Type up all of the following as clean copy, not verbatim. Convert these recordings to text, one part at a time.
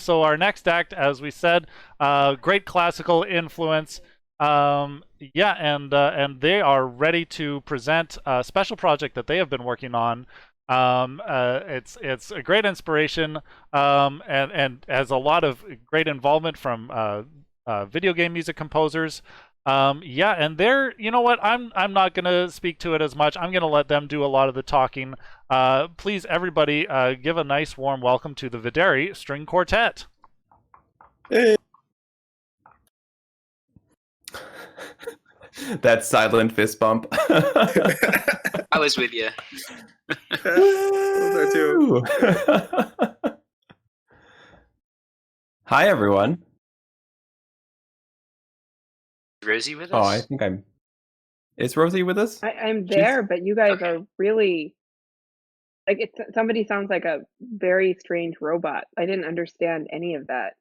so our next act, as we said, great classical influence. Yeah, and they are ready to present a special project that they have been working on. It's a great inspiration, and has a lot of great involvement from video game music composers. Yeah, and they're, you know what? I'm not gonna speak to it as much. I'm gonna let them do a lot of the talking. Please, everybody, give a nice warm welcome to the Videri String Quartet. Hey. That silent fist bump. I was with you. there too. Hi, everyone. Rosie with us? Oh, I think I'm... Is Rosie with us? I'm there, but you guys are really... Like, somebody sounds like a very strange robot. I didn't understand any of that.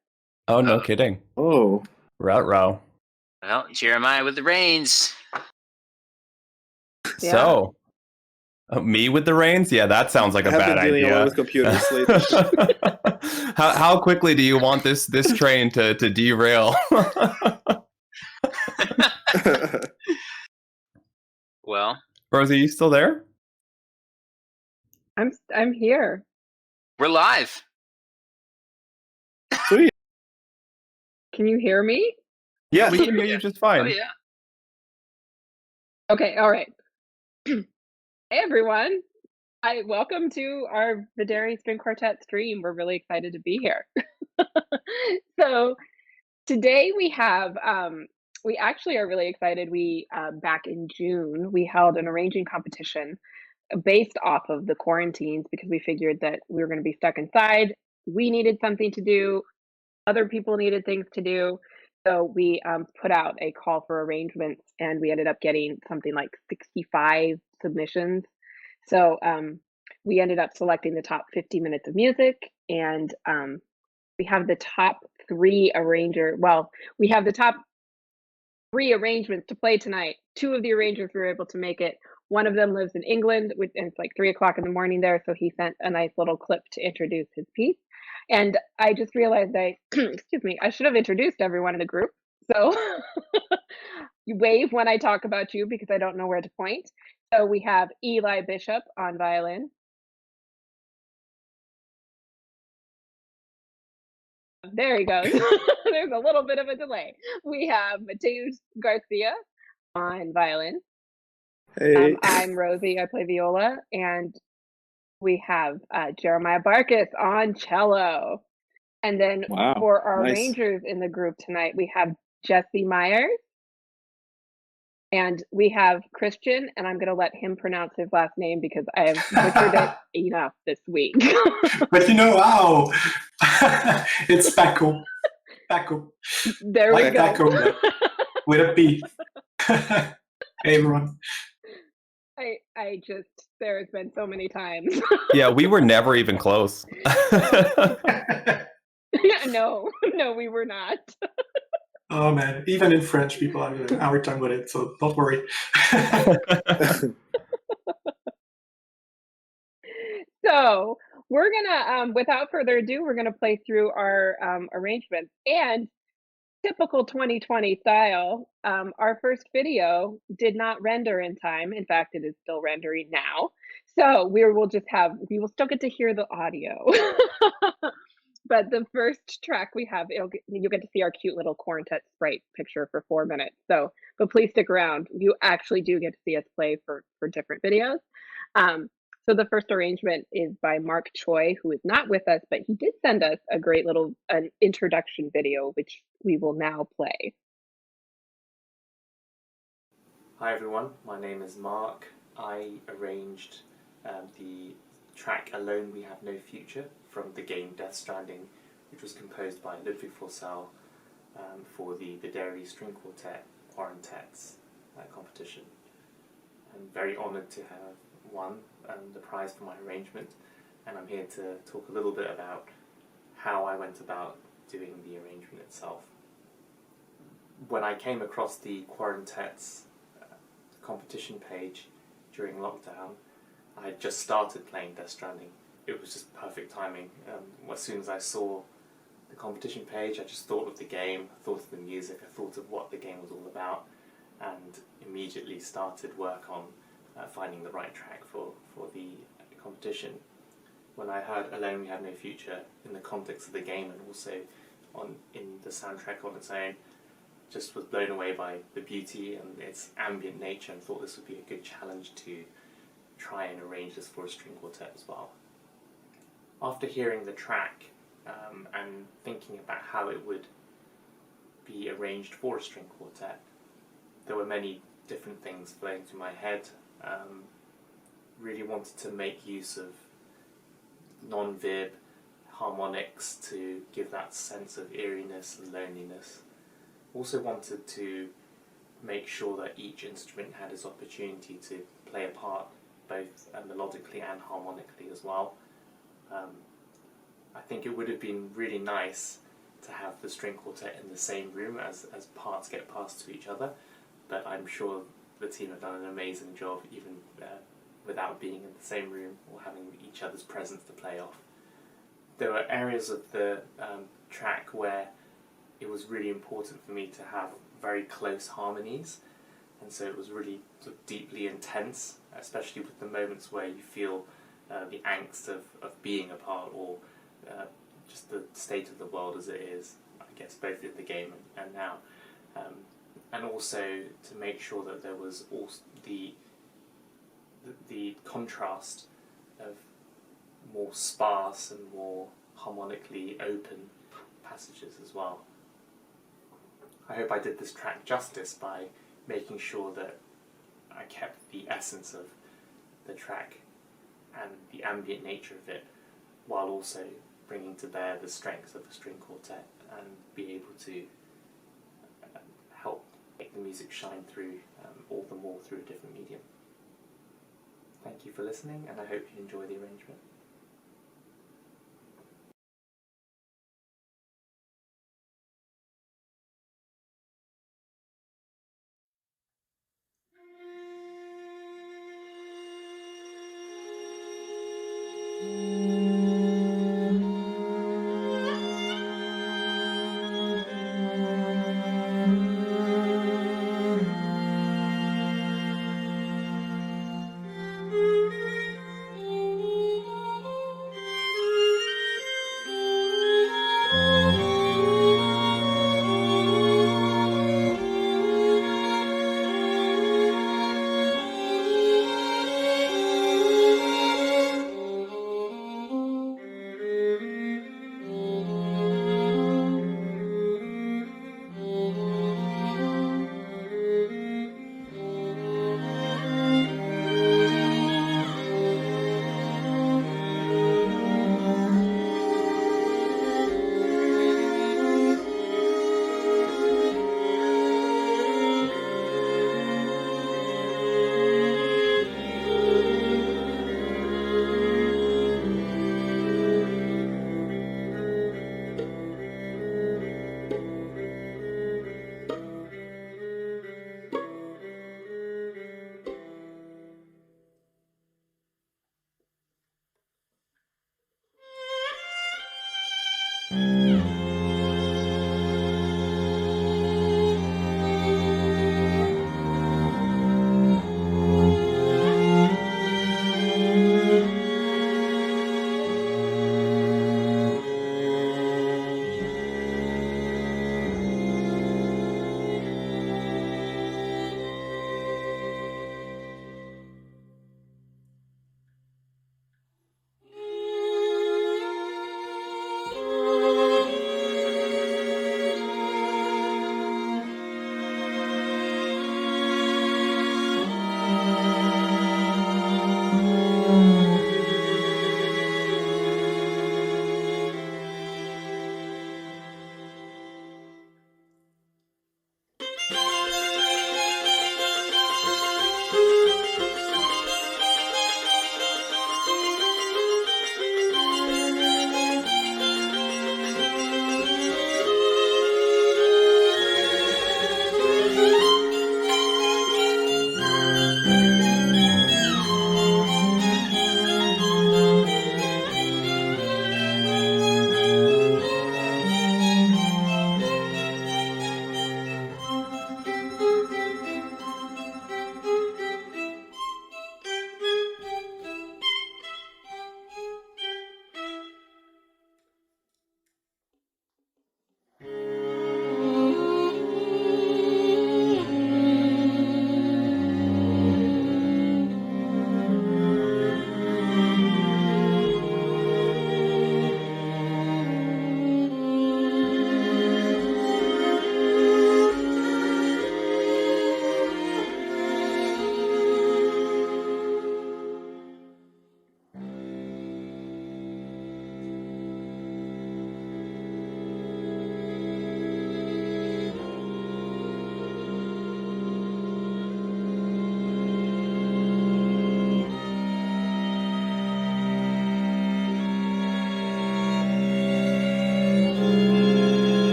Oh, no kidding. Oh. Ruh-roh. Well, Jeremiah with the reins. Yeah. So, me with the reins? Yeah, that sounds like a bad I've been dealing a lot idea. with computers lately. How quickly do you want this train to derail? Well, Rosie, you still there? I'm here. we're live. Sweet. Can you hear me? Yeah, we can hear you just fine. Oh, yeah. Okay, all right. Hey, everyone. Welcome to our Videri String Quartet stream. We're really excited to be here. So today we have, we actually are really excited. We, back in June, we held an arranging competition based off of the quarantines because we figured that we were going to be stuck inside. We needed something to do. Other people needed things to do. So we put out a call for arrangements, and we ended up getting something like 65 submissions. So we ended up selecting the top 50 minutes of music, and we have the top three we have the top three arrangements to play tonight. Two of the arrangers were able to make it. One of them lives in England, and it's like 3 o'clock in the morning there, so he sent a nice little clip to introduce his piece. And I just realized excuse me, I should have introduced everyone in the group. So you wave when I talk about you because I don't know where to point. So we have Eli Bishop on violin. There he goes. There's a little bit of a delay. We have Mateus Garcia on violin. Hey. I'm Rosie, I play viola, and we have Jeremiah Barkus on cello. And then Wow, for our nice. arrangers in the group tonight, we have Jesse Myers, and we have Christian, and I'm going to let him pronounce his last name because I have butchered it enough this week. But you know how it's Paco. Paco. There Like we go. Paco, with a P. Hey everyone. I just, there has been so many times. Yeah, we were never even close. No, we were not. Oh man, even in French, people have an hour time with it, so don't worry. So we're gonna, without further ado, we're gonna play through our arrangements. And typical 2020 style, our first video did not render in time. In fact, it is still rendering now. So we will still get to hear the audio. But the first track we have, you'll get to see our cute little quartet sprite picture for 4 minutes. So, but please stick around. You actually do get to see us play for different videos. So the first arrangement is by Mark Choi, who is not with us, but he did send us a great little an introduction video, which we will now play. Hi everyone, my name is Mark. I arranged the track Alone We Have No Future from the game Death Stranding, which was composed by Ludwig Forsell for the Videri String Quartet Quartet competition. I'm very honoured to have won the prize for my arrangement, and I'm here to talk a little bit about how I went about doing the arrangement itself. When I came across the Quartet's competition page during lockdown, I had just started playing Death Stranding. It was just perfect timing. As soon as I saw the competition page, I just thought of the game, I thought of the music, I thought of what the game was all about, and immediately started work on finding the right track for the competition. When I heard Alone We Have No Future in the context of the game and also in the soundtrack on its own, just was blown away by the beauty and its ambient nature, and thought this would be a good challenge to try and arrange this for a string quartet as well. After hearing the track and thinking about how it would be arranged for a string quartet, there were many different things flowing through my head. Really wanted to make use of non-vib harmonics to give that sense of eeriness and loneliness. Also wanted to make sure that each instrument had its opportunity to play a part, both melodically and harmonically as well. I think it would have been really nice to have the string quartet in the same room as parts get passed to each other, but I'm sure the team have done an amazing job even without being in the same room or having each other's presence to play off. There were areas of the track where it was really important for me to have very close harmonies, and so it was really sort of deeply intense, especially with the moments where you feel the angst of being apart, or just the state of the world as it is, I guess, both in the game and now. And also to make sure that there was also the contrast of more sparse and more harmonically open passages as well. I hope I did this track justice by making sure that I kept the essence of the track and the ambient nature of it, while also bringing to bear the strengths of the string quartet and be able to help make the music shine through all the more through a different medium. Thank you for listening, and I hope you enjoy the arrangement.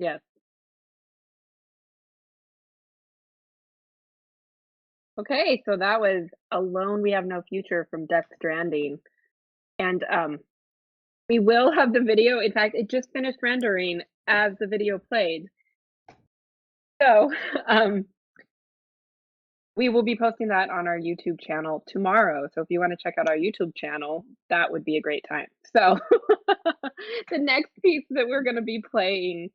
Yes. Okay, so that was Alone We Have No Future from Death Stranding. And we will have the video. In fact, it just finished rendering as the video played. So we will be posting that on our YouTube channel tomorrow. So if you want to check out our YouTube channel, that would be a great time. So the next piece that we're going to be playing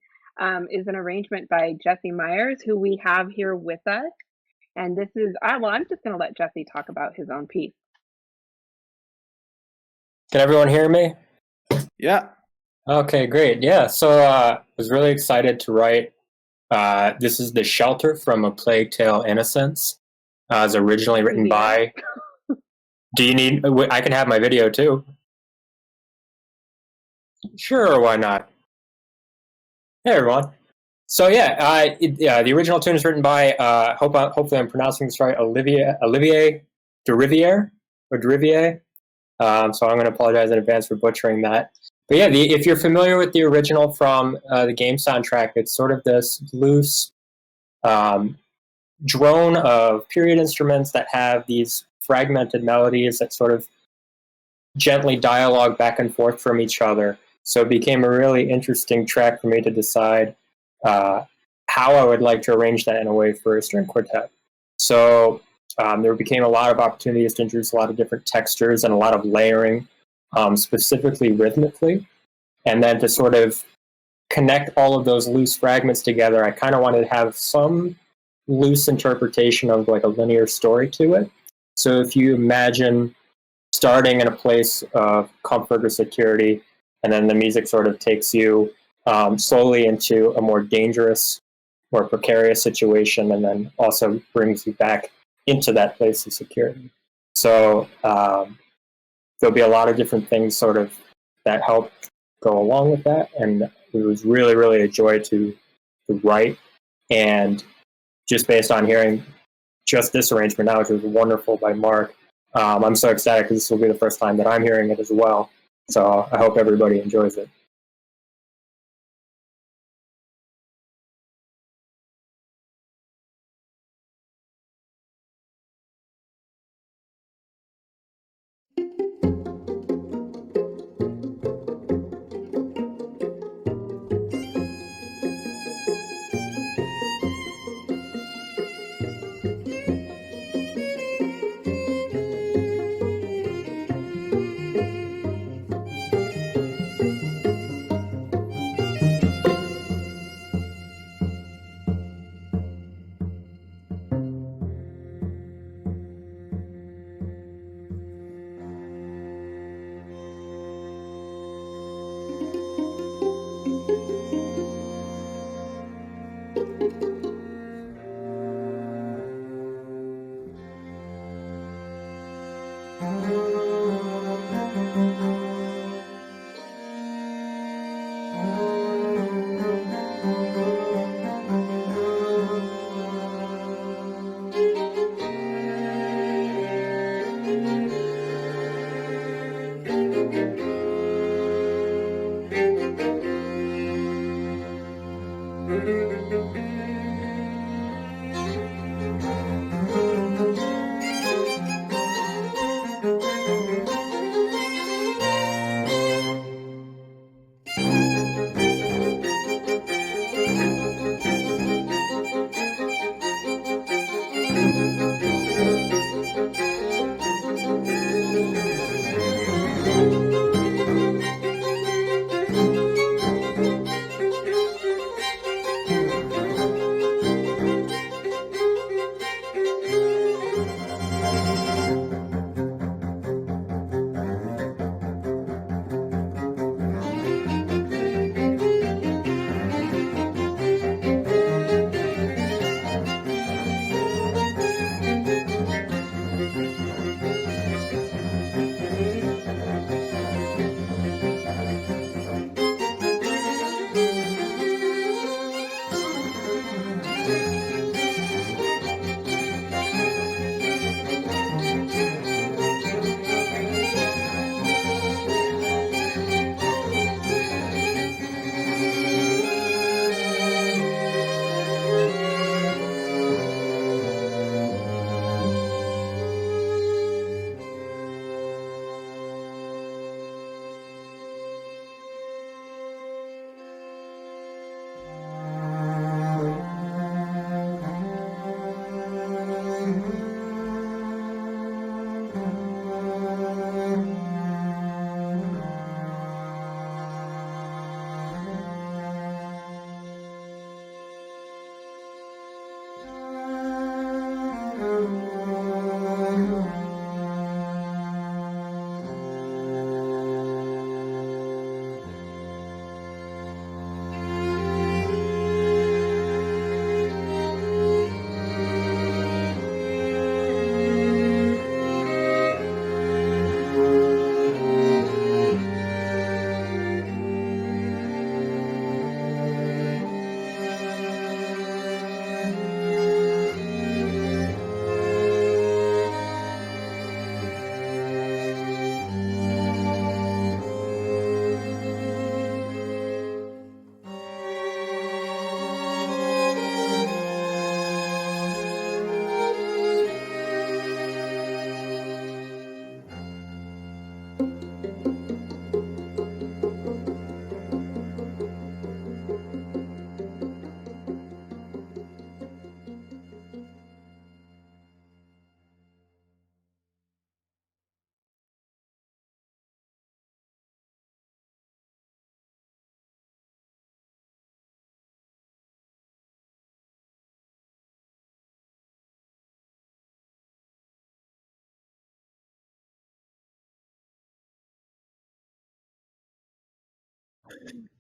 is an arrangement by Jesse Myers, who we have here with us. And this is, well, I'm just going to let Jesse talk about his own piece. Can everyone hear me? Yeah. Okay, great. Yeah, so I was really excited to write. This is The Shelter from A Plague Tale Innocence. It was originally written by... Do you need... I can have my video too. Sure, why not? Hey, everyone. So yeah, the original tune is written by, hopefully I'm pronouncing this right, Olivier Deriviere, or Deriviere. So I'm going to apologize in advance for butchering that. But yeah, if you're familiar with the original from the game soundtrack, it's sort of this loose drone of period instruments that have these fragmented melodies that sort of gently dialogue back and forth from each other. So it became a really interesting track for me to decide how I would like to arrange that in a way for a string quartet. So there became a lot of opportunities to introduce a lot of different textures and a lot of layering, specifically rhythmically. And then to sort of connect all of those loose fragments together, I kind of wanted to have some loose interpretation of like a linear story to it. So if you imagine starting in a place of comfort or security, and then the music sort of takes you slowly into a more dangerous, more precarious situation, and then also brings you back into that place of security. So there'll be a lot of different things sort of that help go along with that, and it was really, really a joy to write. And just based on hearing just this arrangement now, which was wonderful by Mark, I'm so excited because this will be the first time that I'm hearing it as well. So I hope everybody enjoys it.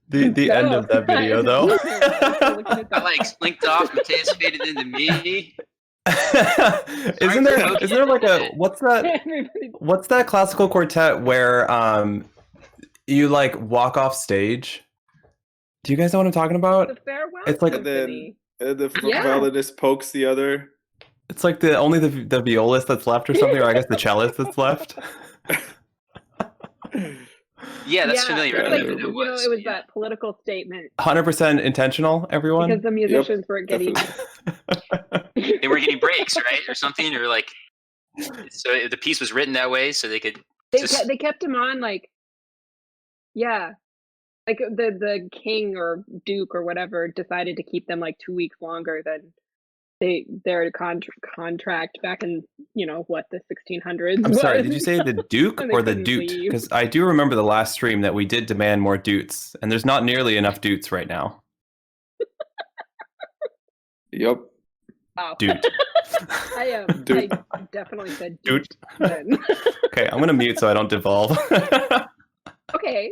The end of that video, though. I like slinked off. Mateus faded into me. Isn't there like a what's that classical quartet where you like walk off stage? Do you guys know what I'm talking about? The farewell It's like symphony. The Yeah. violinist pokes the other. It's like only the violist that's left or something, or I guess the cellist that's left. Yeah, that's familiar. It's I like, don't know what it was that political statement 100% intentional, everyone. because the musicians weren't getting. They weren't getting breaks, right, or something, or like. So the piece was written that way, so they could. They kept him on like. Yeah, like the king or duke or whatever decided to keep them like 2 weeks longer than their contract back in what, the 1600s. I'm sorry, did you say the duke And they or the couldn't doot? leave. Because I do remember the last stream that we did demand more doots, and there's not nearly enough doots right now. Yep. Wow. Doot. I Dude. I definitely said Dude. then. Okay, I'm gonna mute so I don't devolve. Okay.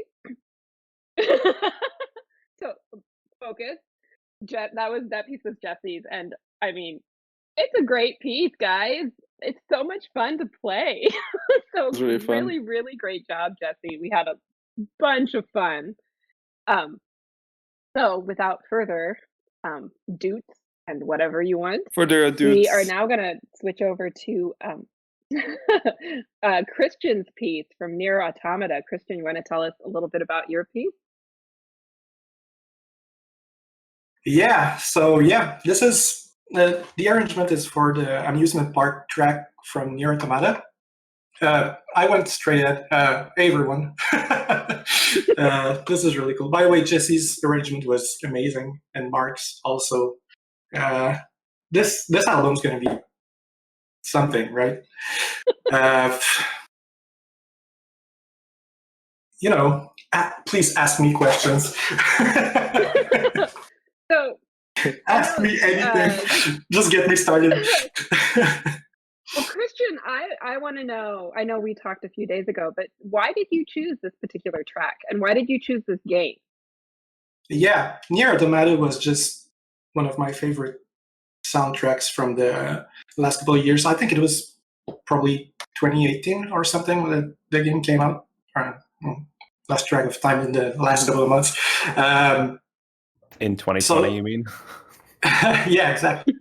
So focus. That piece was Jesse's, and I mean, it's a great piece, guys. It's so much fun to play. So It's really fun. really, really great job, Jesse. We had a bunch of fun. So without further doots and whatever you want, Further ado. we are now gonna switch over to Christian's piece from Nier Automata. Christian, you want to tell us a little bit about your piece? Yeah, so this is the arrangement is for the amusement park track from Nier Automata. I went straight at hey everyone. This is really cool. By the way, Jesse's arrangement was amazing, and Mark's also. This album's gonna be something, right? Please ask me questions. So ask me anything. Just get me started. well, Christian, I want to know, I know we talked a few days ago, but why did you choose this particular track, and why did you choose this game? Yeah, Nier Automata was just one of my favorite soundtracks from the last couple of years. I think it was probably 2018 or something when the game came out. Lost track of time in the last couple of months. In 2020, you mean? Yeah, exactly.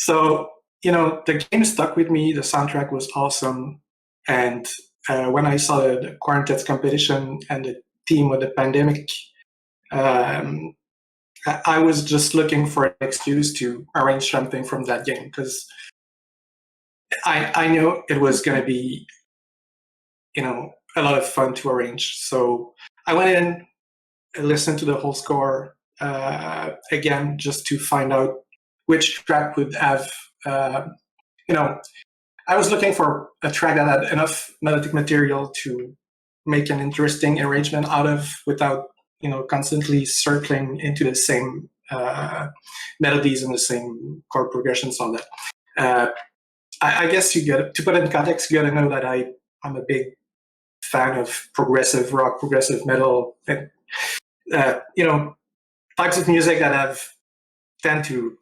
So, the game stuck with me. The soundtrack was awesome. And when I saw the Quartet competition and the theme of the pandemic, I was just looking for an excuse to arrange something from that game because I knew it was going to be, a lot of fun to arrange. So I went in, listened to the whole score again, just to find out which track would have, I was looking for a track that had enough melodic material to make an interesting arrangement out of without constantly circling into the same melodies and the same chord progressions, all that. I guess to put it in context, you got to know that I'm a big fan of progressive rock, progressive metal, and types of music that tend to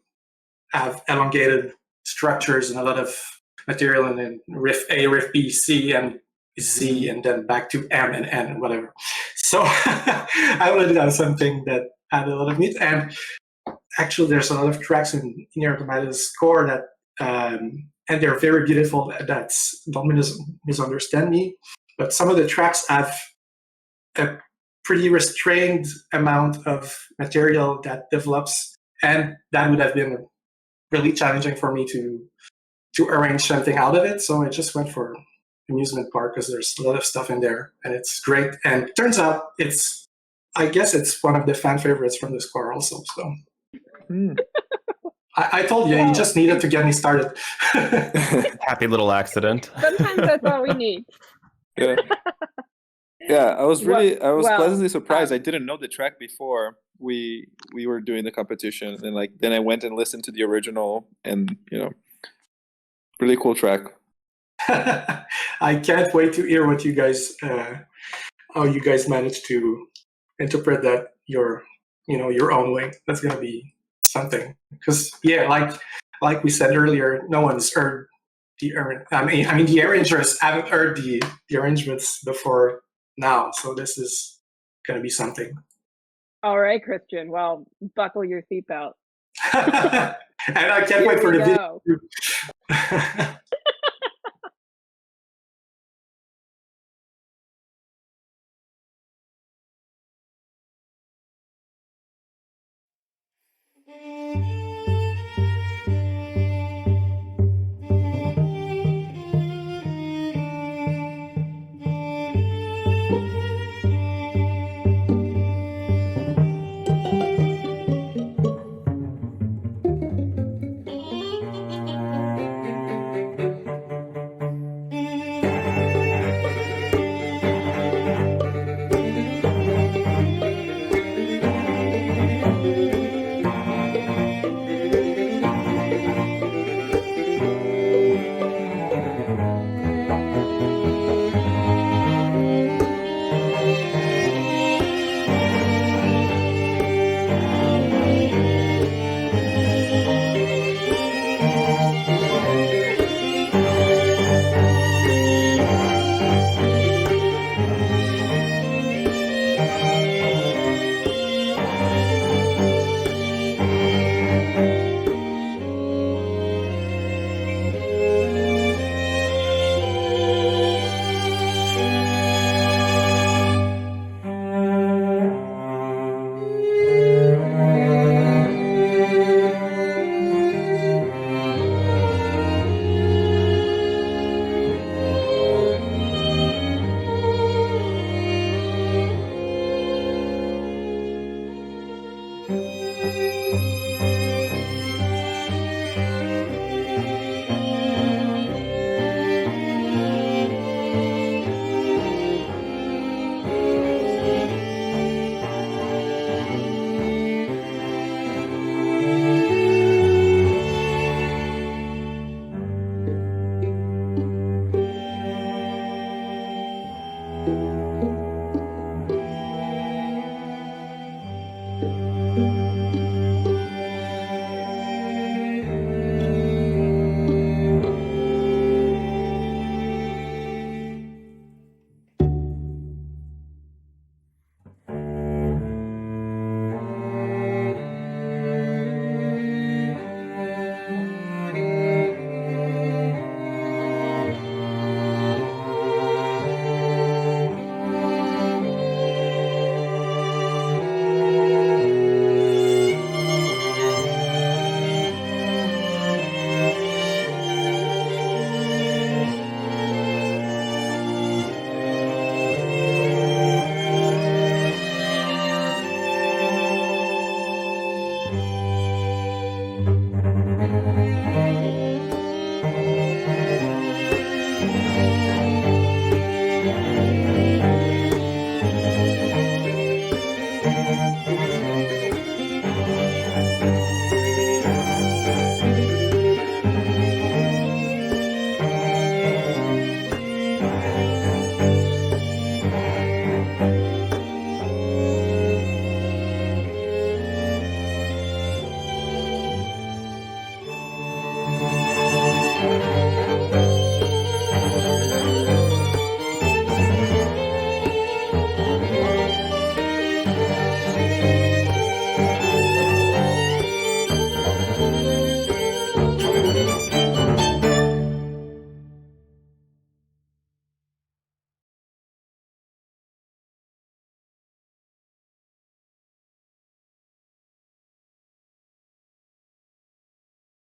have elongated structures and a lot of material, and then riff A, riff B, C, and Z, and then back to M and N and whatever. So I wanted to have something that had a lot of meat. And actually, there's a lot of tracks in Nier Automata's score that, and they're very beautiful. Don't misunderstand me, but some of the tracks have a pretty restrained amount of material that develops, and that would have been really challenging for me to arrange something out of it. So I just went for amusement park because there's a lot of stuff in there, and it's great. And it turns out I guess it's one of the fan favorites from the score also. So I told you, you just needed to get me started. Happy little accident. Sometimes that's all we need. Yeah. Yeah, I was pleasantly surprised. I didn't know the track before we were doing the competition, and then I went and listened to the original, and really cool track. I can't wait to hear what you guys, how you guys managed to interpret that your own way. That's gonna be something. Because like we said earlier, no one's heard the arrangers haven't heard the arrangements before now, so this is gonna be something. All right, Christian. Well, buckle your seatbelt. And I can't wait for the video.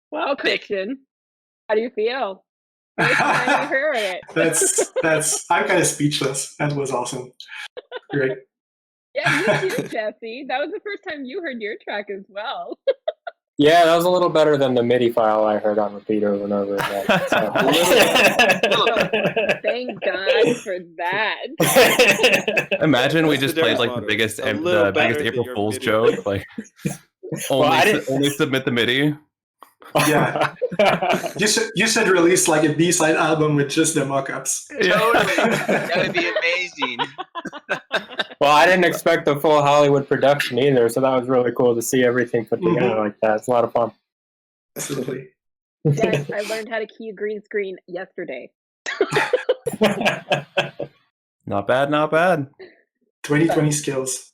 Well, Christian, how do you feel? First time you heard it. I'm kind of speechless. That was awesome. Great. Yeah, you too, Jesse. That was the first time you heard your track as well. Yeah, that was a little better than the MIDI file I heard on repeat over and over again. So. Thank God for that. Imagine we just played like the biggest April Fool's joke, like only submit the MIDI. Yeah, you should release like a B-side album with just the mock-ups. Totally, that would be amazing. Well, Well, I didn't expect the full Hollywood production either, so that was really cool to see everything put together like that. It's a lot of fun. Absolutely. Yes, I learned how to key a green screen yesterday. Not bad, not bad. 2020 skills.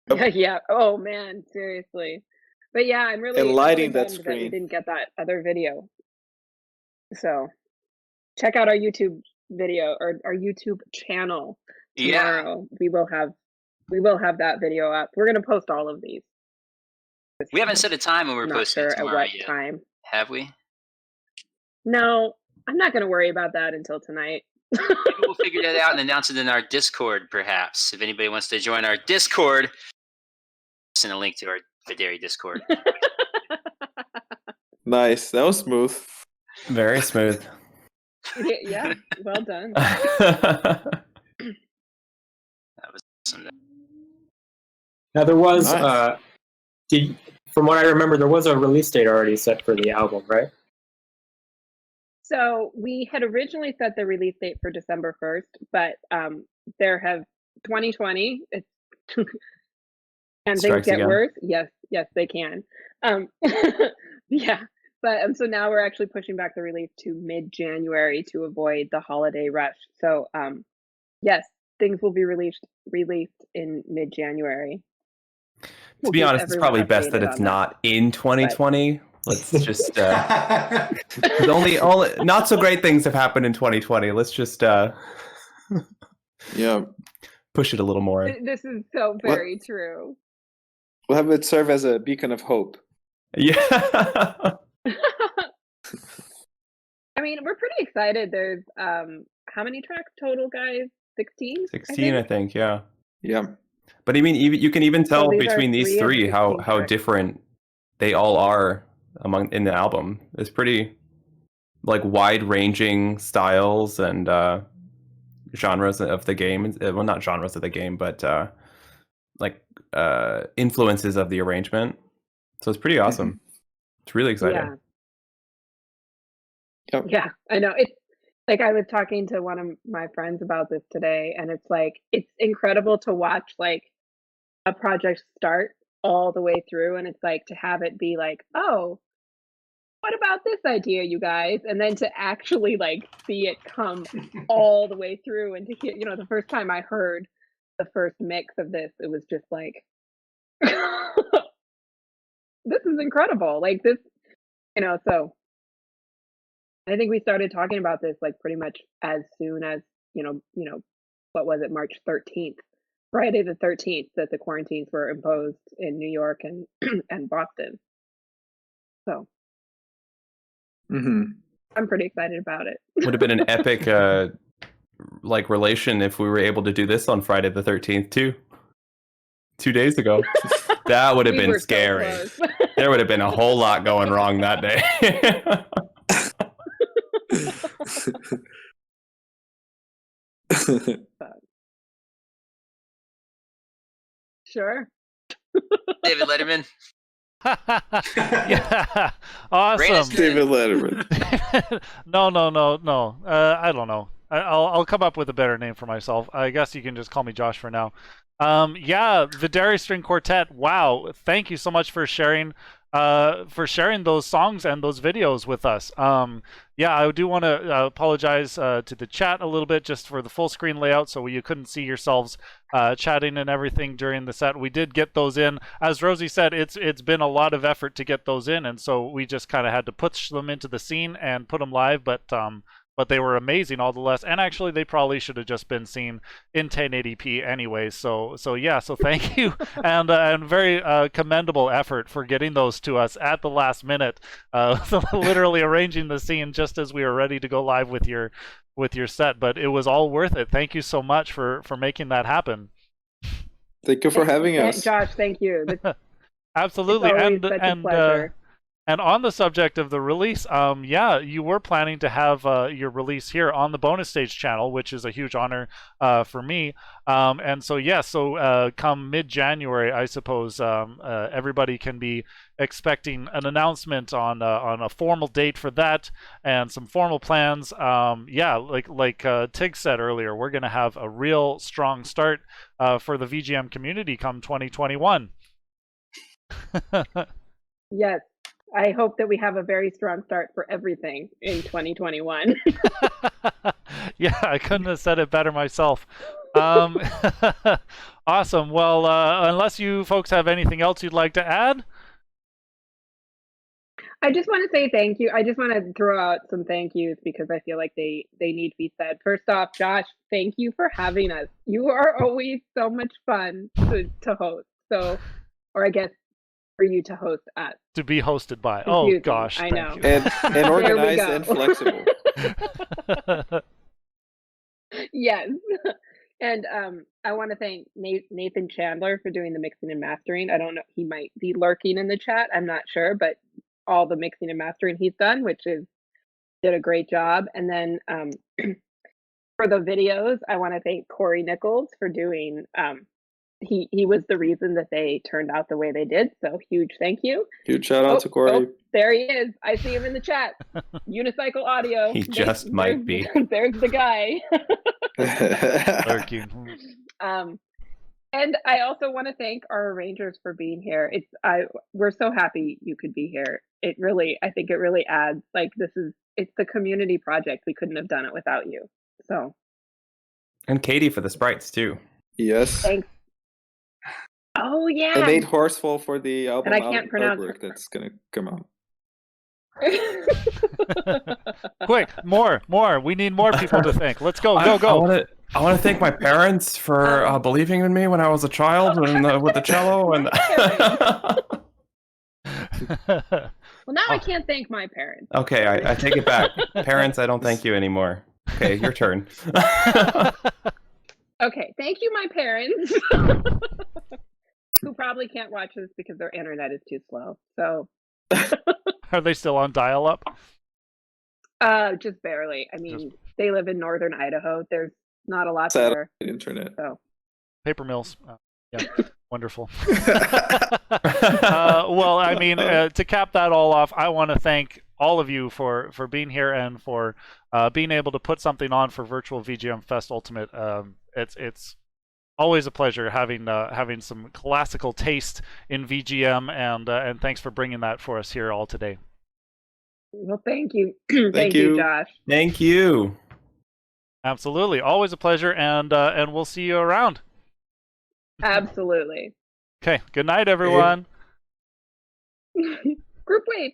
Yeah. Oh man, seriously. But yeah, I'm really And lighting that bummed screen. we didn't get that other video. So check out our YouTube video or our YouTube channel tomorrow. We will have that video up. We're gonna post all of these. We haven't set a time when we're I'm not posting sure it at tomorrow what yet. time. Have we? No, I'm not gonna worry about that until tonight. Maybe we'll figure that out and announce it in our Discord, perhaps. If anybody wants to join our Discord, send a link to our Videri Discord. Nice. That was smooth. Very smooth. Yeah, well done. That was awesome. Now there was, Nice. from what I remember, there was a release date already set for the album, right? So we had originally set the release date for December 1st, but there have 2020. It's can things Strikes get again. worse? Yes, they can. Yeah, but so now we're actually pushing back the release to mid-January to avoid the holiday rush. So yes, things will be released in mid-January. To be honest, it's probably best that it's not in 2020. Let's just only not so great things have happened in 2020. Let's just Yeah. push it a little more. This is so very true. We'll have it serve as a beacon of hope. Yeah. I mean, we're pretty excited. There's how many tracks total, guys? 16? 16, I think. Yeah. Yeah. But I mean, you can even tell these are between these 3 of three 16 how tracks. different they all are in the album. It's pretty like wide-ranging styles and genres of the game. Well, not genres of the game, but influences of the arrangement. So it's pretty awesome. It's really exciting. Yeah, I know. It's like I was talking to one of my friends about this today, and it's like it's incredible to watch like a project start all the way through, and it's like to have it be like, oh, what about this idea, you guys? And then to actually like see it come all the way through, and to hear, the first time I heard the first mix of this, it was just like, this is incredible. Like this, so I think we started talking about this like pretty much as soon as, what was it, March 13th, Friday the 13th, that the quarantines were imposed in New York and and Boston. So I'm pretty excited about it. Would have been an epic relation if we were able to do this on Friday the 13th too. 2 days ago. That would have been scary. So There would have been a whole lot going wrong that day. Sure. David Letterman. Yeah, awesome. David Letterman. No. I don't know. I'll come up with a better name for myself. I guess you can just call me Josh for now. Yeah, Videri String Quartet. Wow, thank you so much for sharing those songs and those videos with us. Yeah, I do want to apologize to the chat a little bit just for the full screen layout, so you couldn't see yourselves chatting and everything during the set. We did get those in. As Rosie said, it's been a lot of effort to get those in, and so we just kind of had to push them into the scene and put them live, but they were amazing all the less. And actually, they probably should have just been seen in 1080p anyway. So yeah, so thank you. And very commendable effort for getting those to us at the last minute. Literally arranging the scene just as we were ready to go live with your set. But it was all worth it. Thank you so much for making that happen. Thank you for having us. Josh, thank you. Absolutely. It's always such a pleasure. And on the subject of the release, yeah, you were planning to have your release here on the bonus stage channel, which is a huge honor for me. And so, yeah, so come mid-January, I suppose everybody can be expecting an announcement on a formal date for that and some formal plans. Yeah, like Tig said earlier, we're going to have a real strong start for the VGM community come 2021. Yes. I hope that we have a very strong start for everything in 2021. Yeah, I couldn't have said it better myself. Awesome. Well, unless you folks have anything else you'd like to add? I just want to say thank you. I just want to throw out some thank yous because I feel like they need to be said. First off, Josh, thank you for having us. You are always so much fun to host. So, or I guess for you to host us. To be hosted by. Confusing, oh gosh, I thank know. you. And organized and flexible. Yes. And I want to thank Nathan Chandler for doing the mixing and mastering. I don't know, he might be lurking in the chat, I'm not sure, but all the mixing and mastering he's done, did a great job. And then for the videos, I want to thank Corey Nichols for doing he was the reason that they turned out the way they did. So huge thank you. Huge shout out to Corey. Oh, there he is. I see him in the chat. Unicycle Audio. He just might be. There's the guy. Lurking. And I also want to thank our arrangers for being here. We're so happy you could be here. I think it really adds, like, it's the community project. We couldn't have done it without you. So. And Katie for the sprites too. Yes. Thanks. Oh yeah. And Nate Horsfall for the album and I can't pronounce artwork that's gonna come out. Quick, more. We need more people to thank. Let's go. Go. I want to thank my parents for believing in me when I was a child and with the cello. And well, now I can't thank my parents. Okay, I take it back. Parents, I don't thank you anymore. Okay, your turn. Okay, thank you, my parents. Who probably can't watch this because their internet is too slow. So, are they still on dial-up? Just barely. I mean, they live in northern Idaho. There's not a lot there. Internet. So, paper mills. Yeah, wonderful. Well, I mean, to cap that all off, I want to thank all of you for being here and for being able to put something on for Virtual VGM Fest Ultimate. It's always a pleasure having some classical taste in VGM, and thanks for bringing that for us here all today. Well, thank you. Thank you, Josh. Thank you. Absolutely, always a pleasure, and we'll see you around. Absolutely. Okay. Good night, everyone. Group wave.